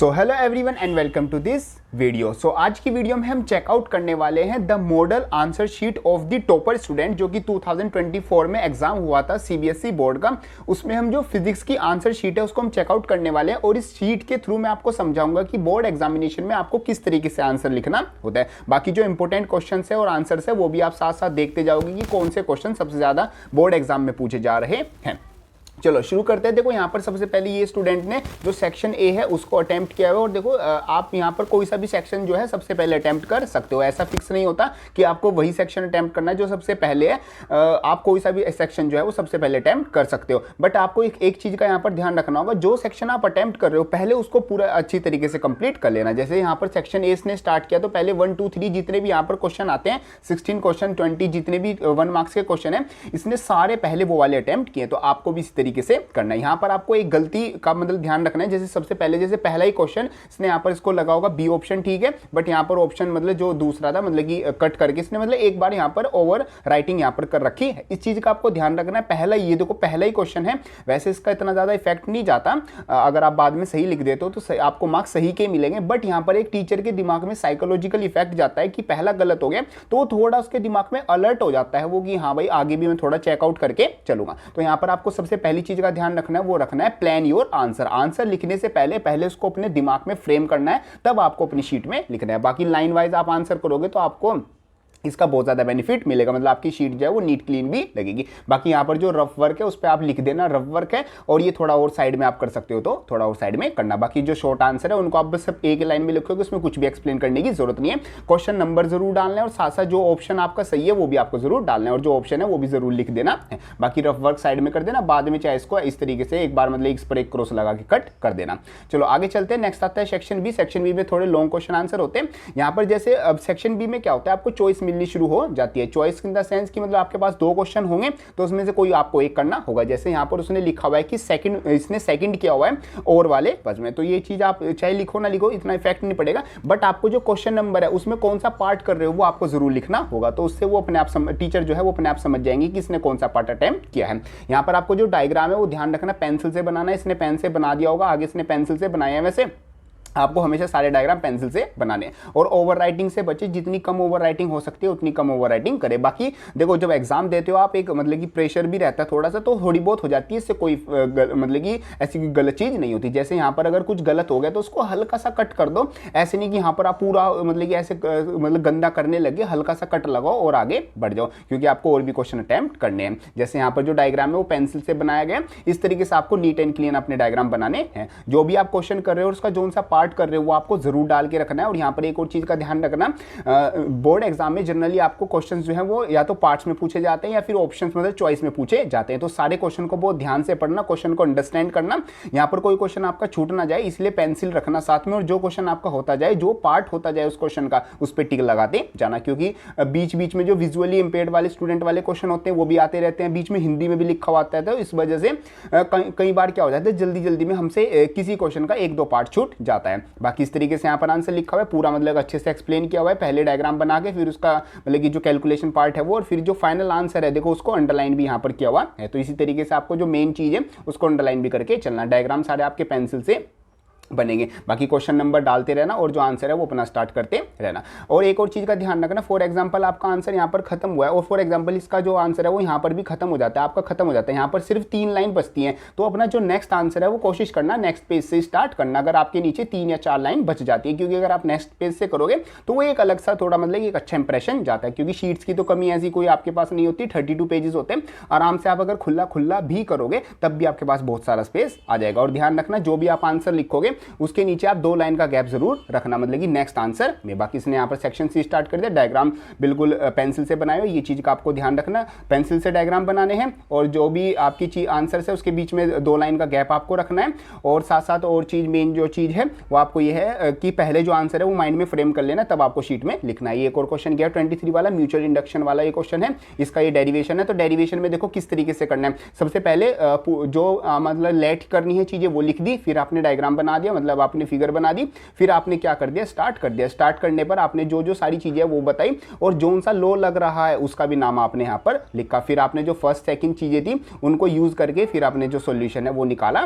So hello everyone and welcome to this video. So आज की video में हम चेकआउट करने वाले हैं the model answer sheet of the topper student जो कि 2024 में एग्जाम हुआ था सीबीएसई बोर्ड का। उसमें हम जो फिजिक्स की आंसर शीट है उसको हम चेकआउट करने वाले हैं और इस शीट के थ्रू मैं आपको समझाऊंगा कि बोर्ड एग्जामिनेशन में आपको किस तरीके से आंसर लिखना होता है। बाकी जो इंपॉर्टेंट क्वेश्चन है और आंसर है वो भी आप साथ साथ देखते जाओगे कि कौन से क्वेश्चन सबसे ज्यादा बोर्ड एग्जाम में पूछे जा रहे हैं। चलो शुरू करते हैं। देखो यहाँ पर सबसे पहले ये स्टूडेंट ने जो सेक्शन ए है उसको अटेम्प्ट किया है और देखो आप यहाँ पर कोई सा भी सेक्शन जो है सबसे पहले अटेम्प्ट कर सकते हो। ऐसा फिक्स नहीं होता कि आपको वही सेक्शन अटेम्प्ट करना है जो सबसे पहले है। आप कोई सा भी सेक्शन जो है वो सबसे पहले अटेम्प्ट कर सकते हो, बट आपको एक चीज का यहाँ पर ध्यान रखना होगा, जो सेक्शन आप अटेम्प्ट कर रहे हो पहले उसको पूरा अच्छी तरीके से कंप्लीट कर लेना। जैसे यहाँ पर सेक्शन ए ने स्टार्ट किया तो पहले 1 2 3 जितने भी यहाँ पर क्वेश्चन आते हैं 16 क्वेश्चन 20 जितने भी 1 मार्क्स के क्वेश्चन है इसने सारे पहले वो वाले अटेम्प्ट किए, तो आपको भी इस तरीके से करना है। यहाँ पर आपको एक गलती का मतलब ध्यान रखना है। जैसे सबसे पहले जैसे पहला ही क्वेश्चन इसने यहाँ पर इसको लगा होगा बी ऑप्शन, ठीक है, बट यहाँ पर ऑप्शन मतलब जो दूसरा था मतलब कि कट करके इसने मतलब एक बार यहाँ पर ओवर राइटिंग यहाँ पर कर रखी है। इस चीज का आपको ध्यान रखना है। पहला ये देखो पहला ही क्वेश्चन है, वैसे इसका इतना ज्यादा इफेक्ट नहीं जाता, अगर आप बाद में सही लिख देते हो तो आपको मार्क्स सही के मिलेंगे, बट यहाँ पर एक टीचर के दिमाग में साइकोलॉजिकल इफेक्ट जाता है कि पहला गलत हो गया तो थोड़ा उसके दिमाग में अलर्ट हो जाता है वो कि हाँ भाई आगे भी मैं थोड़ा चेकआउट करके चलूंगा। तो यहाँ पर आपको सबसे पहली चीज का ध्यान रखना है वो रखना है प्लान योर आंसर। आंसर लिखने से पहले उसको अपने दिमाग में फ्रेम करना है, तब आपको अपनी शीट में लिखना है। बाकी लाइन वाइज आप आंसर करोगे तो आपको इसका बहुत ज्यादा बेनिफिट मिलेगा, मतलब आपकी शीट जो है वो नीट क्लीन भी लगेगी। बाकी यहाँ पर जो रफ वर्क है उस पर आप लिख देना रफ वर्क है, और ये थोड़ा और साइड में आप कर सकते हो तो थोड़ा और साइड में करना। बाकी जो शॉर्ट आंसर है उनको आप बस एक लाइन में लिखोगे, उसमें कुछ भी एक्सप्लेन करने की जरूरत नहीं है। क्वेश्चन नंबर जरूर डालना है और साथ साथ जो ऑप्शन आपका सही है वो भी आपको जरूर डालना है और जो ऑप्शन है वो भी जरूर लिख देना है। बाकी रफ वर्क साइड में कर देना, बाद में चाहे इसको इस तरीके से एक बार मतलब इस पर एक क्रॉस लगा के कट कर देना। चलो आगे चलते हैं। नेक्स्ट आता है सेक्शन बी। सेक्शन बी में थोड़े लॉन्ग क्वेश्चन आंसर होते हैं। यहाँ पर जैसे अब सेक्शन बी में क्या होता है, आपको चॉइस मिलनी शुरू हो जाती है। चॉइस इन द सेंस कि मतलब आपके पास 2 क्वेश्चन होंगे तो उसमें से कोई आपको एक करना होगा। जैसे यहां पर उसने लिखा हुआ है कि इसने सेकंड किया हुआ है और वाले बस में, तो ये चीज आप चाहे लिखो ना लिखो इतना इफेक्ट नहीं पड़ेगा, बट आपको जो क्वेश्चन नंबर है उसमें कौन सा पार्ट कर रहे हो वो आपको जरूर लिखना होगा। तो उससे वो अपने आप टीचर जो है वो अपने आप समझ जाएंगे कि इसने कौन सा पार्ट अटेम्प्ट किया है। यहाँ पर आपको जो डायग्राम है वो ध्यान रखना पेंसिल से बनाना है। इसने पेन से बना दिया होगा, आगे इसने पेंसिल से बनाया है। वैसे आपको हमेशा सारे डायग्राम पेंसिल से बनाने हैं और ओवर राइटिंग से बचे, जितनी कम ओवर राइटिंग हो सकती है उतनी कम ओवर राइटिंग करें। बाकी देखो जब एग्जाम देते हो आप एक मतलब कि प्रेशर भी रहता है थोड़ा सा, तो थोड़ी बहुत हो जाती है, इससे कोई मतलब कि ऐसी गलत चीज नहीं होती। जैसे यहाँ पर अगर कुछ गलत हो गया तो उसको हल्का सा कट कर दो, ऐसे नहीं कि यहाँ पर आप पूरा मतलब कि ऐसे मतलब गंदा करने लगे, हल्का सा कट लगाओ और आगे बढ़ जाओ, क्योंकि आपको और भी क्वेश्चन अटेम्प्ट करने हैं। जैसे यहाँ पर जो डायग्राम है वो पेंसिल से बनाया गया, इस तरीके से आपको नीट एंड क्लीन अपने डायग्राम बनाने हैं। जो भी आप क्वेश्चन कर रहे हो उसका जो सा पार्ट कर रहे हो वो आपको जरूर डाल के रखना है। और यहां पर एक और चीज का ध्यान रखना, बोर्ड एग्जाम में जनरली आपको क्वेश्चंस जो है वो या तो पार्ट्स में पूछे जाते हैं या फिर ऑप्शंस मतलब चॉइस में पूछे जाते हैं। तो सारे क्वेश्चन को बहुत ध्यान से पढ़ना, क्वेश्चन को अंडरस्टैंड करना, यहां पर कोई क्वेश्चन आपका छूट ना जाए इसलिए पेंसिल रखना साथ में, और जो क्वेश्चन आपका होता जाए जो पार्ट होता जाए उस क्वेश्चन का उस पर टिक लगाते जाना, क्योंकि बीच बीच में जो विजुअली इंपेयर्ड वाले स्टूडेंट वाले क्वेश्चन होते हैं वो भी आते रहते हैं, बीच में हिंदी में भी लिखा हुआ आता है। तो इस वजह से कई बार क्या हो जाता है जल्दी जल्दी में हमसे किसी क्वेश्चन का 1-2 पार्ट छूट जाता है। बाकी इस तरीके से यहाँ पर आंसर लिखा हुआ है पूरा, मतलब अच्छे से एक्सप्लेन किया हुआ है, पहले डायग्राम बना के फिर उसका मतलब कि जो कैलकुलेशन पार्ट है वो, और फिर जो फाइनल आंसर है देखो उसको अंडरलाइन भी यहाँ पर किया हुआ है। तो इसी तरीके से आपको जो मेन चीज है उसको अंडरलाइन भी करके चलना। डायग्राम सारे आपके पेंसिल से बनेंगे। बाकी क्वेश्चन नंबर डालते रहना और जो आंसर है वो अपना स्टार्ट करते रहना। और एक और चीज का ध्यान रखना, फॉर एग्जांपल आपका आंसर यहाँ पर खत्म हुआ है और फॉर एग्जांपल इसका जो आंसर है वो यहाँ पर भी खत्म हो जाता है, आपका खत्म हो जाता है, यहाँ पर सिर्फ 3 लाइन बचती हैं, तो अपना जो नेक्स्ट आंसर है वो कोशिश करना नेक्स्ट पेज से स्टार्ट करना, अगर आपके नीचे 3 या 4 लाइन बच जाती है, क्योंकि अगर आप नेक्स्ट पेज से करोगे तो वो एक अलग सा थोड़ा मतलब एक अच्छा इंप्रेशन जाता है, क्योंकि शीट्स की तो कमी ऐसी कोई आपके पास नहीं होती, 32 पेजेस होते हैं, आराम से आप अगर खुला भी करोगे तब भी आपके पास बहुत सारा स्पेस आ जाएगा। और ध्यान रखना जो भी आप आंसर लिखोगे उसके नीचे आप 2 लाइन का गैप जरूर रखना, मतलब कि नेक्स्ट आंसर में। बाकी इसने यहाँ पर सेक्शन से स्टार्ट कर दिया, डायग्राम बिल्कुल पेंसिल से बनाए हो, ये चीज का आपको ध्यान रखना, पेंसिल से डायग्राम बनाने हैं और जो भी आपकी चीज आंसर है उसके बीच में 2 लाइन का गैप आपको रखना है। और साथ साथ और चीज मेन जो चीज है वो आपको ये है कि पहले जो आंसर है वो माइंड में फ्रेम कर लेना, तब आपको शीट में लिखना है। ये एक और क्वेश्चन गया 23 वाला म्यूचुअल इंडक्शन वाला ये क्वेश्चन है, इसका ये डेरिवेशन है। तो डेरिवेशन में देखो किस तरीके से करना है, सबसे पहले जो मतलब लेट करनी है चीजें वो लिख दी, फिर आपने डायग्राम बना दिया, मतलब आपने फिगर बना दी, फिर आपने क्या कर दिया स्टार्ट कर दिया। स्टार्ट करने पर आपने जो जो सारी चीजें वो बताई और जो सा लो लग रहा है उसका भी नाम आपने यहाँ पर लिखा। फिर आपने जो फर्स्ट सेकंड चीजें थी उनको यूज करके फिर आपने जो सॉल्यूशन है वो निकाला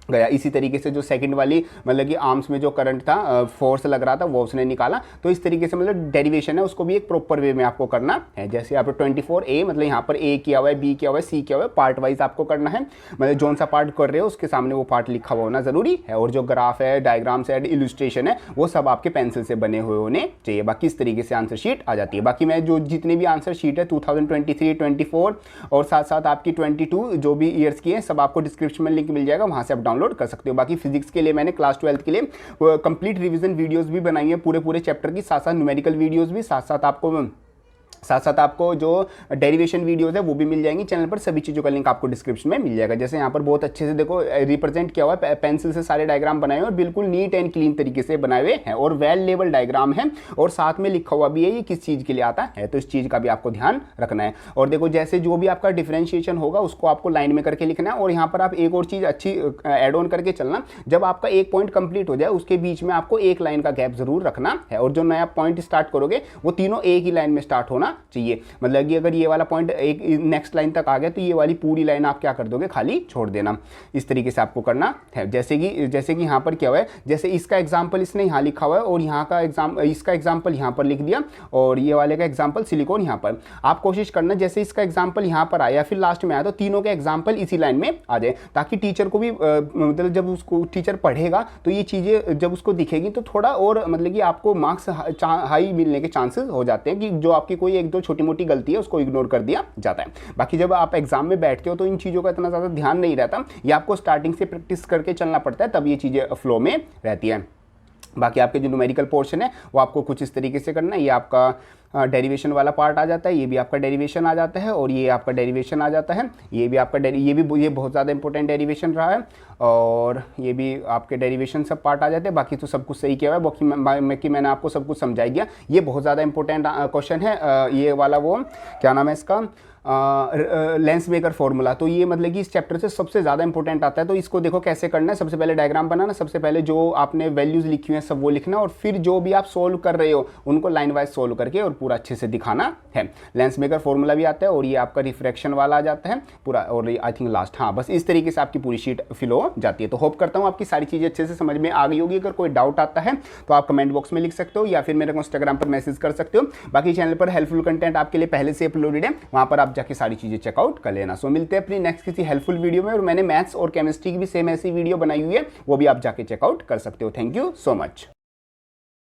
गया। इसी तरीके से जो सेकंड वाली मतलब कि आर्म्स में जो करंट था, फोर्स लग रहा था, वो उसने निकाला। तो इस तरीके से मतलब डेरिवेशन है उसको भी एक प्रॉपर वे में आपको करना है। जैसे यहाँ पर 24A मतलब यहाँ पर A किया हुआ है, B किया हुआ है, C किया हुआ है, पार्ट वाइज आपको करना है। मतलब जौन सा पार्ट कर रहे हो उसके सामने वो पार्ट लिखा हुआ होना जरूरी है। और जो ग्राफ है, डायग्राम्स है, इलस्ट्रेशन है, वो सब आपके पेंसिल से बने हुए होने चाहिए। बाकी इस तरीके से आंसर शीट आ जाती है। बाकी मैं जो जितने भी आंसर शीट है 2023, 24 और साथ साथ आपकी 22 जो भी ईयर्स की है, सब आपको डिस्क्रिप्शन में लिंक मिल जाएगा, वहां से आप डाउनलोड कर सकते हो। बाकी फिजिक्स के लिए मैंने क्लास 12 के लिए कंप्लीट रिवीजन वीडियोस भी बनाई है, पूरे चैप्टर की, साथ साथ न्यूमेरिकल वीडियोस भी, साथ साथ आपको जो डेरिवेशन वीडियोस है वो भी मिल जाएंगी चैनल पर। सभी चीज़ों का लिंक आपको डिस्क्रिप्शन में मिल जाएगा। जैसे यहाँ पर बहुत अच्छे से देखो रिप्रेजेंट किया हुआ है, पेंसिल से सारे डायग्राम बनाए हुए और बिल्कुल नीट एंड क्लीन तरीके से बनाए हुए हैं और वेल लेवल डायग्राम है और साथ में लिखा हुआ भी है ये किस चीज़ के लिए आता है, तो इस चीज़ का भी आपको ध्यान रखना है। और देखो जैसे जो भी आपका डिफ्रेंशिएशन होगा उसको आपको लाइन में करके लिखना है। और यहाँ पर आप एक और चीज़ अच्छी एड ऑन करके चलना, जब आपका एक पॉइंट कंप्लीट हो जाए उसके बीच में आपको एक लाइन का गैप जरूर रखना है। और जो नया पॉइंट स्टार्ट करोगे वो तीनों एक ही लाइन में स्टार्ट होना चाहिए। मतलब कि अगर ये वाला पॉइंट एक नेक्स्ट लाइन तक आ गया तो ये वाली पूरी लाइन आप क्या कर दोगे, खाली छोड़ देना। इस तरीके से आपको करना है। जैसे कि यहाँ पर क्या हुआ है, जैसे इसका एग्जाम्पल इसने यहाँ लिखा हुआ है और यहाँ का इसका एग्जाम्पल यहाँ पर लिख दिया और ये वाले का एग्जाम्पल सिलिकॉन यहाँ पर। आप कोशिश करना जैसे इसका एग्जाम्पल यहाँ पर आया फिर लास्ट में आया तो तीनों के एग्जाम्पल इसी लाइन में आ जाए, ताकि टीचर को भी मतलब जब उसको टीचर पढ़ेगा तो ये चीज़ें जब उसको दिखेगी तो थोड़ा और मतलब कि आपको मार्क्स हाई मिलने के चांसेस हो जाते हैं कि जो आपकी कोई एक दो छोटी मोटी गलती है उसको इग्नोर कर दिया जाता है। बाकी जब आप एग्जाम में बैठते हो तो इन चीज़ों का इतना ज़्यादा ध्यान नहीं रहता, ये आपको स्टार्टिंग से प्रैक्टिस करके चलना पड़ता है, तब ये चीज़ें फ्लो में रहती है। बाकी आपके जो न्यूमेरिकल पोर्शन है वो आपको कुछ इस तरीके से करना है। ये आपका डेरिवेशन वाला पार्ट आ जाता है, ये भी आपका डेरिवेशन आ जाता है और ये आपका डेरिवेशन आ जाता है, ये भी आपका ये बहुत ज़्यादा इंपॉर्टेंट डेरिवेशन रहा है और ये भी आपके डेरिवेशन सब पार्ट आ जाते हैं। बाकी तो सब कुछ सही किया हुआ है, बाकी मैंने आपको सब कुछ समझाई दिया। ये बहुत ज़्यादा इंपॉर्टेंट क्वेश्चन है, ये वाला वो क्या नाम है इसका, लेंस मेकर फॉर्मूला। तो ये मतलब कि इस चैप्टर से सबसे ज़्यादा इंपॉर्टेंट आता है। तो इसको देखो कैसे करना है, सबसे पहले डायग्राम बनाना, सबसे पहले जो आपने वैल्यूज़ लिखी हुई हैं सब वो लिखना और फिर जो भी आप सोल्व कर रहे हो उनको लाइन वाइज सोल्व करके और पूरा अच्छे से दिखाना है। लेंस मेकर फॉर्मूला भी आता है और ये आपका रिफ्रैक्शन वाला आ जाता है पूरा, और आई थिंक लास्ट, हाँ बस इस तरीके से आपकी पूरी शीट फिल हो जाती है। तो होप करता हूँ आपकी सारी चीज़ें अच्छे से समझ में आ गई होगी। अगर कोई डाउट आता है तो आप कमेंट बॉक्स में लिख सकते हो या फिर मेरे को इंस्टाग्राम पर मैसेज कर सकते हो। बाकी चैनल पर हेल्पफुल कंटेंट आपके लिए पहले से अपलोडेड है, वहाँ पर आप जाके सारी चीज़ें चेकआउट कर लेना। सो मिलते हैं अपनी नेक्स्ट किसी हेल्पफुल वीडियो में। और मैंने मैथ्स और केमिस्ट्री की भी सेम ऐसी वीडियो बनाई हुई है, वो भी आप जाके चेकआउट कर सकते हो। Thank you so much.